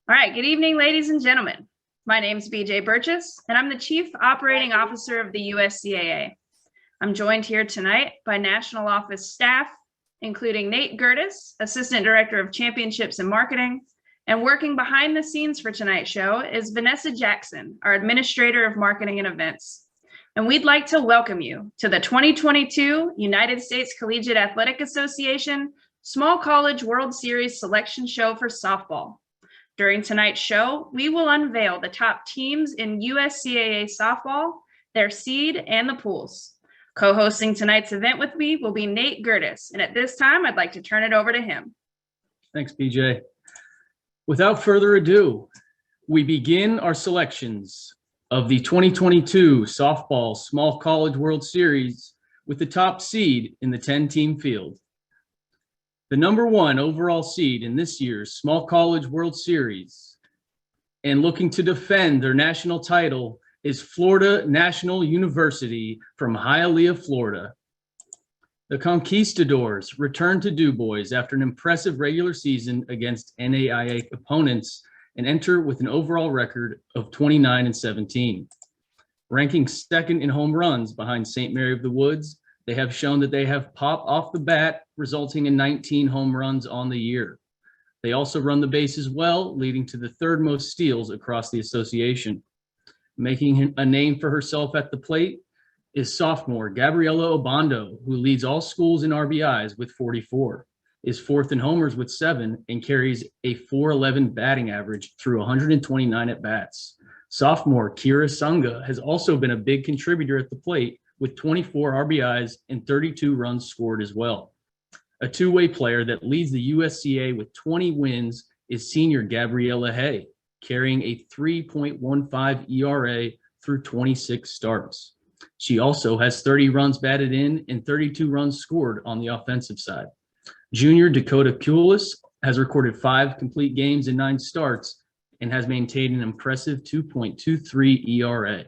All right, good evening, ladies and gentlemen. My name is BJ Burgess, and I'm the Chief Operating Officer of the USCAA. I'm joined here tonight by National Office staff, including Nate Gertis, Assistant Director of Championships and Marketing, and working behind the scenes for tonight's show is Vanessa Jackson, our Administrator of Marketing and Events. And we'd like to welcome you to the 2022 United States Collegiate Athletic Association Small College World Series Selection Show for softball. During tonight's show, we will unveil the top teams in USCAA softball, their seed, and the pools. Co-hosting tonight's event with me will be Nate Gertis, and at this time, I'd like to turn it over to him. Thanks, BJ. Without further ado, we begin our selections of the 2022 Softball Small College World Series with the top seed in the 10-team field. The number one overall seed in this year's Small College World Series and looking to defend their national title is Florida National University from Hialeah, Florida. The Conquistadors return to DuBois after an impressive regular season against NAIA opponents and enter with an overall record of 29-17. Ranking second in home runs behind St. Mary of the Woods, they have shown that they have pop off the bat, resulting in 19 home runs on the year. They also run the bases well, leading to the third most steals across the association. Making a name for herself at the plate is sophomore Gabriela Obando, who leads all schools in RBIs with 44, is fourth in homers with 7, and carries a .411 batting average through 129 at-bats. Sophomore Kira Sunga has also been a big contributor at the plate with 24 RBIs and 32 runs scored as well. A two-way player that leads the USCA with 20 wins is senior Gabriella Hay, carrying a 3.15 ERA through 26 starts. She also has 30 runs batted in and 32 runs scored on the offensive side. Junior Dakota Kulis has recorded 5 complete games and 9 starts and has maintained an impressive 2.23 ERA.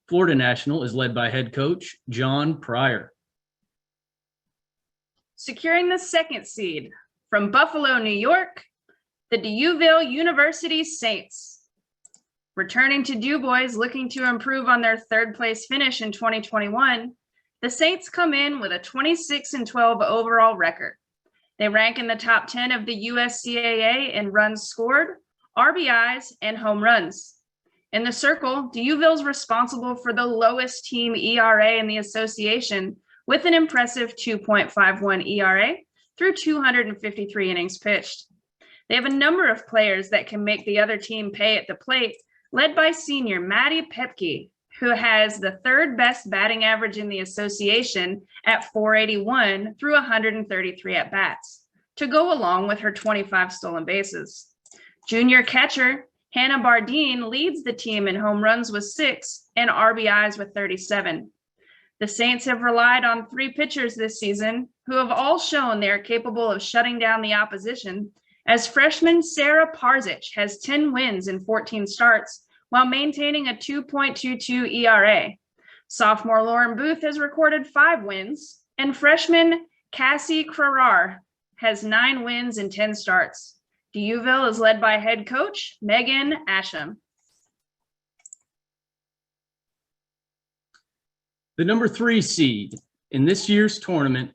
Florida National is led by head coach John Pryor. Securing the second seed from Buffalo, New York, the DeUville University Saints. Returning to DuBois looking to improve on their third place finish in 2021, the Saints come in with a 26-12 overall record. They rank in the top 10 of the USCAA in runs scored, RBIs, and home runs. In the circle, DeUville's responsible for the lowest team ERA in the association with an impressive 2.51 ERA through 253 innings pitched. They have a number of players that can make the other team pay at the plate, led by senior Maddie Pepke, who has the third best batting average in the association at .481 through 133 at-bats, to go along with her 25 stolen bases. Junior catcher Hannah Bardeen leads the team in home runs with 6 and RBIs with 37. The Saints have relied on 3 pitchers this season who have all shown they are capable of shutting down the opposition, as freshman Sarah Parzic has 10 wins in 14 starts while maintaining a 2.22 ERA. Sophomore Lauren Booth has recorded 5 wins, and freshman Cassie Crerar has 9 wins in 10 starts. DeUville is led by head coach Megan Asham. The number 3 seed in this year's tournament,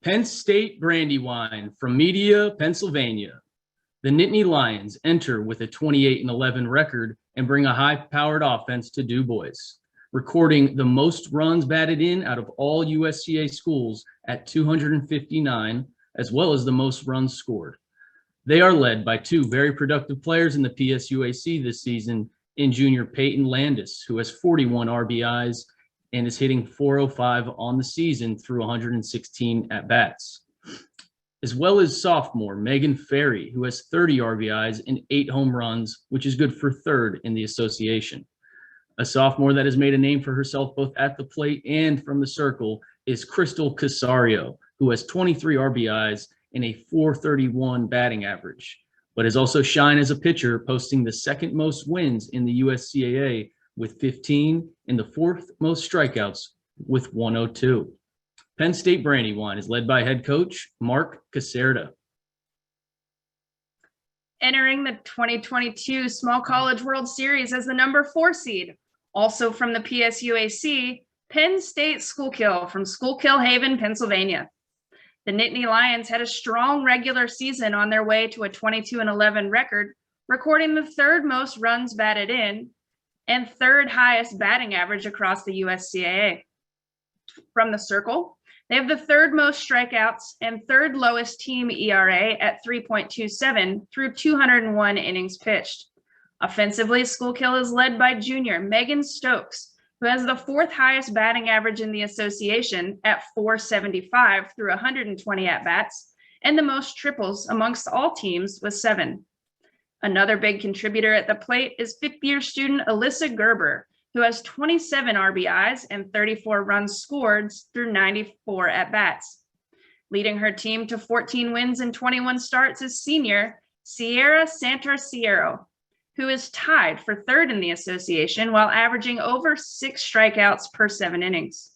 Penn State Brandywine from Media, Pennsylvania. The Nittany Lions enter with a 28-11 record and bring a high-powered offense to DuBois, recording the most runs batted in out of all USCA schools at 259, as well as the most runs scored. They are led by 2 very productive players in the PSUAC this season in junior Peyton Landis, who has 41 RBIs and is hitting .405 on the season through 116 at-bats, as well as sophomore Megan Ferry, who has 30 RBIs and 8 home runs, which is good for third in the association. A sophomore that has made a name for herself both at the plate and from the circle is Crystal Casario, who has 23 RBIs and a .431 batting average, but has also shined as a pitcher, posting the second most wins in the USCAA with 15 and the 4th most strikeouts with 102. Penn State Brandywine is led by head coach Mark Caserta. Entering the 2022 Small College World Series as the number 4 seed, also from the PSUAC, Penn State Schuylkill from Schuylkill Haven, Pennsylvania. The Nittany Lions had a strong regular season on their way to a 22-11 record, recording the 3rd most runs batted in and 3rd highest batting average across the USCAA. From the Circle, they have the 3rd most strikeouts and 3rd lowest team ERA at 3.27 through 201 innings pitched. Offensively, Schuylkill is led by junior Megan Stokes, who has the 4th highest batting average in the association at 475 through 120 at-bats, and the most triples amongst all teams with 7. Another big contributor at the plate is 5th-year student Alyssa Gerber, who has 27 RBIs and 34 runs scored through 94 at-bats. Leading her team to 14 wins and 21 starts is senior Sierra Santarciero, who is tied for 3rd in the association while averaging over 6 strikeouts per 7 innings.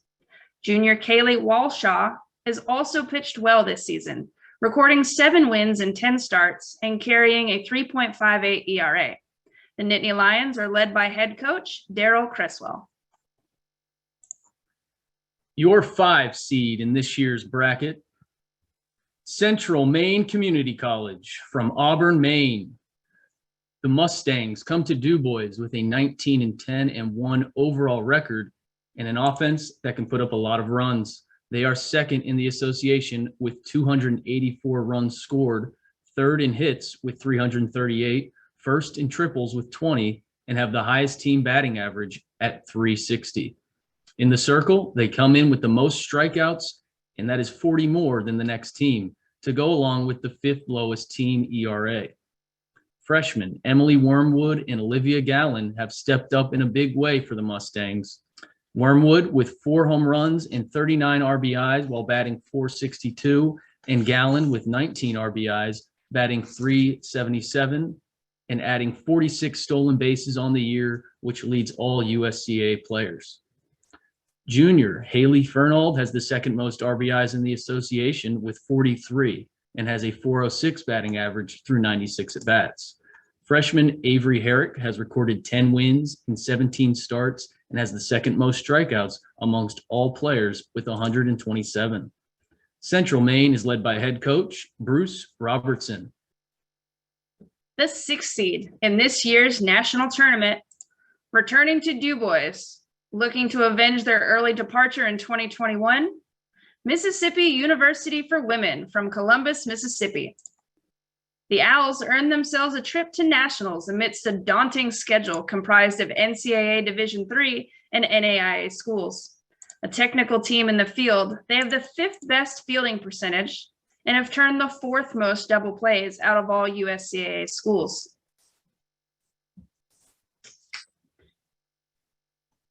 Junior Kaylee Walshaw has also pitched well this season, recording 7 wins and 10 starts and carrying a 3.58 ERA. The Nittany Lions are led by head coach Daryl Cresswell. Your 5 seed in this year's bracket, Central Maine Community College from Auburn, Maine. The Mustangs come to DuBois with a 19-10-1 overall record and an offense that can put up a lot of runs. They are 2nd in the association with 284 runs scored, 3rd in hits with 338, 1st in triples with 20, and have the highest team batting average at 360. In the Circle, they come in with the most strikeouts, and that is 40 more than the next team, to go along with the 5th lowest team ERA. Freshmen Emily Wormwood and Olivia Gallen have stepped up in a big way for the Mustangs. Wormwood with 4 home runs and 39 RBIs while batting .462, and Gallen with 19 RBIs, batting .377, and adding 46 stolen bases on the year, which leads all USCA players. Junior Haley Fernald has the 2nd most RBIs in the association with 43 and has a .406 batting average through 96 at-bats. Freshman Avery Herrick has recorded 10 wins in 17 starts and has the 2nd most strikeouts amongst all players with 127. Central Maine is led by head coach Bruce Robertson. The 6th seed in this year's national tournament, returning to DuBois, looking to avenge their early departure in 2021, Mississippi University for Women from Columbus, Mississippi. The Owls earned themselves a trip to nationals amidst a daunting schedule comprised of NCAA Division III and NAIA schools. A technical team in the field, they have the 5th best fielding percentage and have turned the 4th most double plays out of all USCAA schools.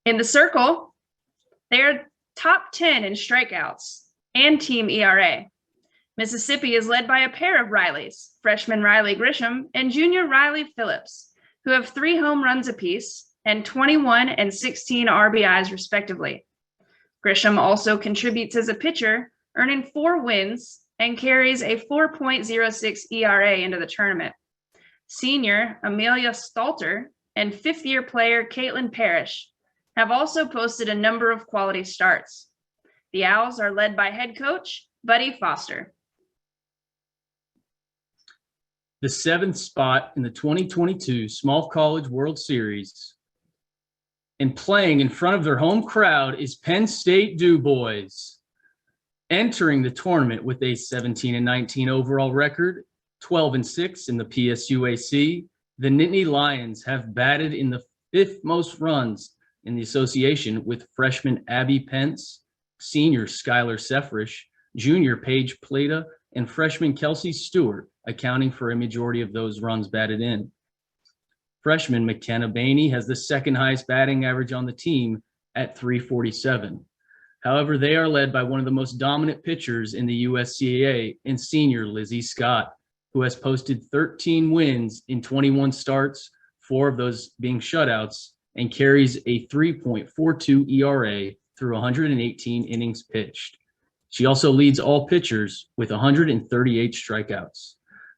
In the Circle, they are top 10 in strikeouts and team ERA. Mississippi is led by a pair of Rileys, freshman Riley Grisham and junior Riley Phillips, who have 3 home runs apiece and 21 and 16 RBIs respectively. Grisham also contributes as a pitcher, earning 4 wins and carries a 4.06 ERA into the tournament. Senior Amelia Stalter and 5th-year player Caitlin Parrish have also posted a number of quality starts. The Owls are led by head coach Buddy Foster. The 7th spot in the 2022 Small College World Series and playing in front of their home crowd is Penn State DuBois. Entering the tournament with a 17-19 overall record, 12-6 in the PSUAC, the Nittany Lions have batted in the 5th most runs in the association with freshman Abby Pence, senior Skylar Sefrish, junior Paige Plata, and freshman Kelsey Stewart, accounting for a majority of those runs batted in. Freshman McKenna Bainey has the 2nd highest batting average on the team at .347. However, they are led by one of the most dominant pitchers in the USCAA in senior Lizzie Scott, who has posted 13 wins in 21 starts, 4 of those being shutouts, and carries a 3.42 ERA through 118 innings pitched. She also leads all pitchers with 138 strikeouts.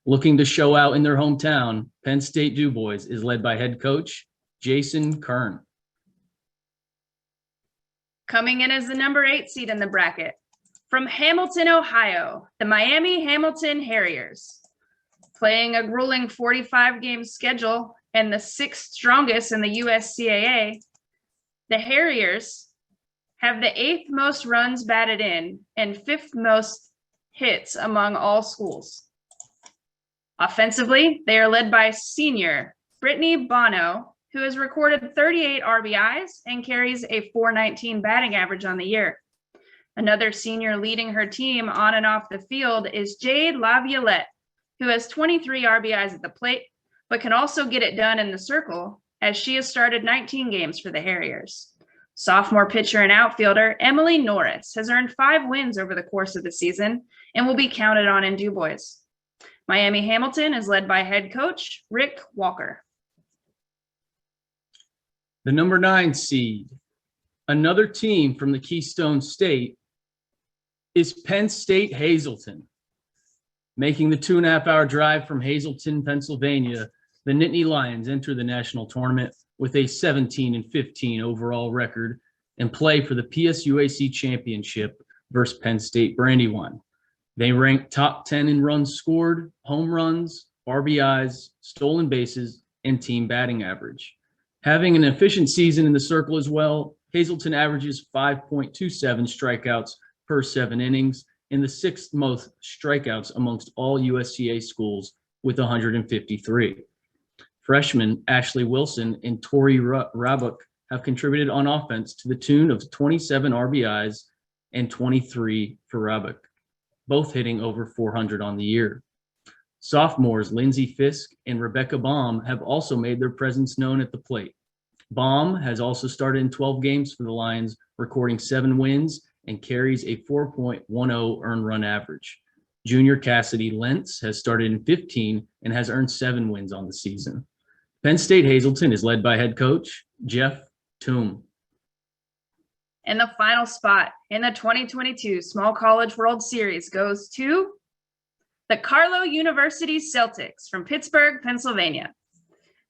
Looking to show out in their hometown, Penn State DuBois is led by head coach Jason Kern. Coming in as the number 8 seed in the bracket, from Hamilton, Ohio, the Miami Hamilton Harriers. Playing a grueling 45-game schedule and the 6th strongest in the USCAA, the Harriers have the 8th most runs batted in and 5th most hits among all schools. Offensively, they are led by senior Brittany Bono, who has recorded 38 RBIs and carries a .419 batting average on the year. Another senior leading her team on and off the field is Jade Laviolette, who has 23 RBIs at the plate, but can also get it done in the circle, as she has started 19 games for the Harriers. Sophomore pitcher and outfielder Emily Norris has earned 5 wins over the course of the season and will be counted on in DuBois. Miami Hamilton is led by head coach Rick Walker. The number 9 seed, another team from the Keystone State, is Penn State Hazleton. Making the 2.5-hour drive from Hazleton, Pennsylvania, the Nittany Lions enter the national tournament with a 17-15 overall record and play for the PSUAC championship versus Penn State Brandywine. They rank top 10 in runs scored, home runs, RBIs, stolen bases, and team batting average. Having an efficient season in the circle as well, Hazleton averages 5.27 strikeouts per 7 innings and the 6th most strikeouts amongst all USCA schools with 153. Freshmen Ashley Wilson and Tori Rabuk have contributed on offense to the tune of 27 RBIs and 23 for Rabuk, both hitting over 400 on the year. Sophomores Lindsay Fisk and Rebecca Baum have also made their presence known at the plate. Baum has also started in 12 games for the Lions, recording 7 wins and carries a 4.10 earned run average. Junior Cassidy Lentz has started in 15 and has earned 7 wins on the season. Penn State Hazleton is led by head coach Jeff Toom. And the final spot in the 2022 Small College World Series goes to the Carlow University Celtics from Pittsburgh, Pennsylvania.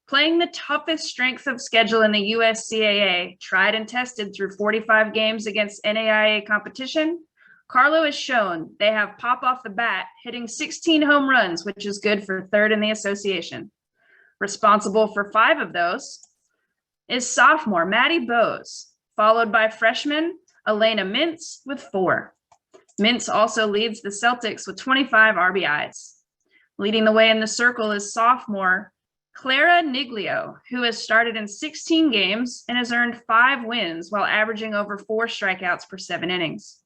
Playing the toughest strength of schedule in the USCAA, tried and tested through 45 games against NAIA competition, Carlow has shown they have pop off the bat, hitting 16 home runs, which is good for 3rd in the association. Responsible for 5 of those is sophomore Maddie Bowes, followed by freshman Elena Mintz with 4. Mintz also leads the Celtics with 25 RBIs. Leading the way in the circle is sophomore Clara Niglio, who has started in 16 games and has earned 5 wins while averaging over 4 strikeouts per 7 innings.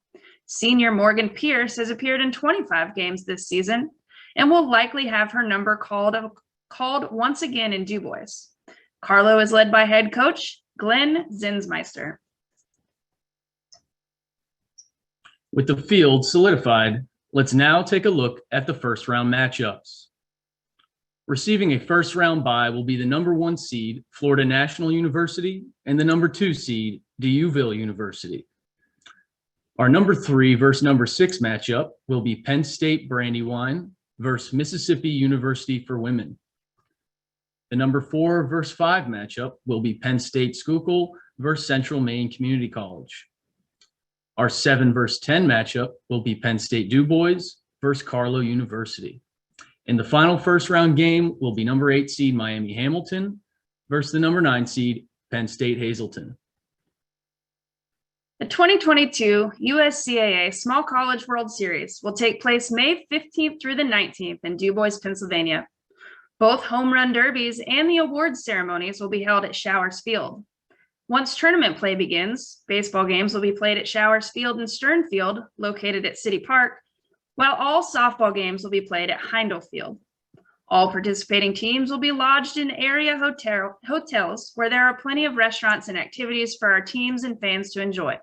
Senior Morgan Pierce has appeared in 25 games this season and will likely have her number called once again in DuBois. Carlow is led by head coach Glenn Zinsmeister. With the field solidified, let's now take a look at the first round matchups. Receiving a first round bye will be the number 1 seed, Florida National University, and the number 2 seed, DeUville University. Our number 3 versus number 6 matchup will be Penn State Brandywine versus Mississippi University for women. The number 4 versus 5 matchup will be Penn State Schuylkill versus Central Maine Community College. Our 7 versus 10 matchup will be Penn State DuBois versus Carlow University. And the final first round game will be number 8 seed Miami Hamilton versus the number 9 seed Penn State Hazleton. The 2022 USCAA Small College World Series will take place May 15th through the 19th in DuBois, Pennsylvania. Both home run derbies and the awards ceremonies will be held at Showers Field. Once tournament play begins, baseball games will be played at Showers Field and Stern Field, located at City Park, while all softball games will be played at Heindel Field. All participating teams will be lodged in area hotels where there are plenty of restaurants and activities for our teams and fans to enjoy.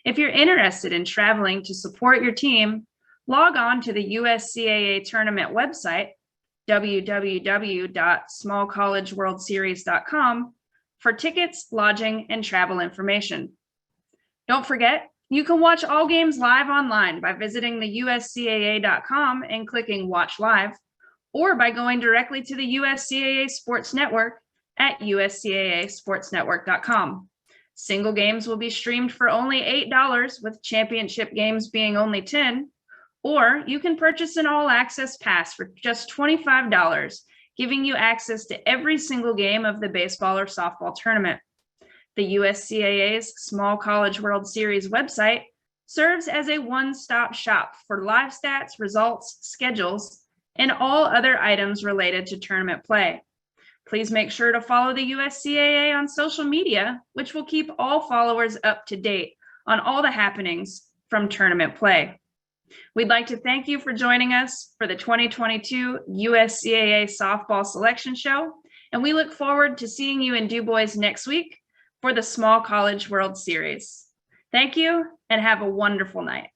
If you're interested in traveling to support your team, log on to the USCAA tournament website, www.smallcollegeworldseries.com, for tickets, lodging, and travel information. Don't forget, you can watch all games live online by visiting the USCAA.com and clicking Watch Live, or by going directly to the USCAA Sports Network at uscaasportsnetwork.com. Single games will be streamed for only $8, with championship games being only $10, or you can purchase an all-access pass for just $25, giving you access to every single game of the baseball or softball tournament. The USCAA's Small College World Series website serves as a one-stop shop for live stats, results, schedules, and all other items related to tournament play. Please make sure to follow the USCAA on social media, which will keep all followers up to date on all the happenings from tournament play. We'd like to thank you for joining us for the 2022 USCAA Softball Selection Show, and we look forward to seeing you in DuBois next week for the Small College World Series. Thank you and have a wonderful night.